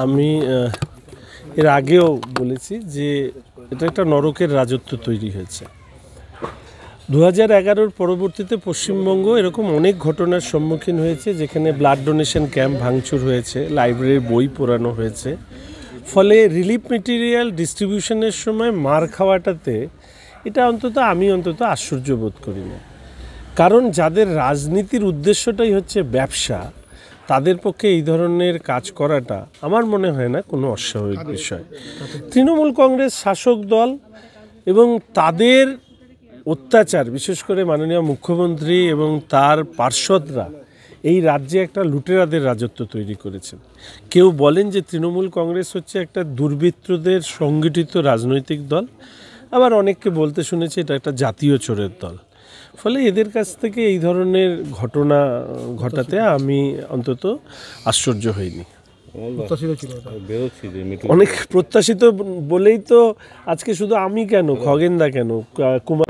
আমি এর আগেও বলেছি যে এটা একটা নরকের রাজত্ব তৈরি হয়েছে। 2011-র পরবর্তীতে পশ্চিমবঙ্গ এরকম অনেক ঘটনার সম্মুখীন হয়েছে, যেখানে ব্লাড ডোনেশন ক্যাম্প ভাঙচুর হয়েছে, লাইব্রেরির বই পোড়ানো হয়েছে। ফলে রিলিফ মেটেরিয়াল ডিস্ট্রিবিউশনের সময় মার খাওয়াটাতে এটা আমি অন্তত আশ্চর্য বোধ করি না। কারণ যাদের রাজনীতির উদ্দেশ্যটাই হচ্ছে ব্যবসা, তাদের পক্ষে এই ধরনের কাজ করাটা আমার মনে হয় না কোনো অস্বাভাবিক বিষয়। তৃণমূল কংগ্রেস শাসক দল এবং তাদের অত্যাচার, বিশেষ করে মাননীয় মুখ্যমন্ত্রী এবং তার পার্ষদরা এই রাজ্যে একটা লুটেরাদের রাজত্ব তৈরি করেছেন। কেউ বলেন যে তৃণমূল কংগ্রেস হচ্ছে একটা দুর্বৃত্তদের সংগঠিত রাজনৈতিক দল, আবার অনেককে বলতে শুনেছি এটা একটা জাতীয় চোরের দল। ফলে এদের কাছ থেকে এই ধরনের ঘটনা ঘটাতে আমি অন্তত আশ্চর্য হইনি। অনেক প্রত্যাশিত বলেই তো আজকে শুধু আমি কেন, খগেনদা কেন, কুমার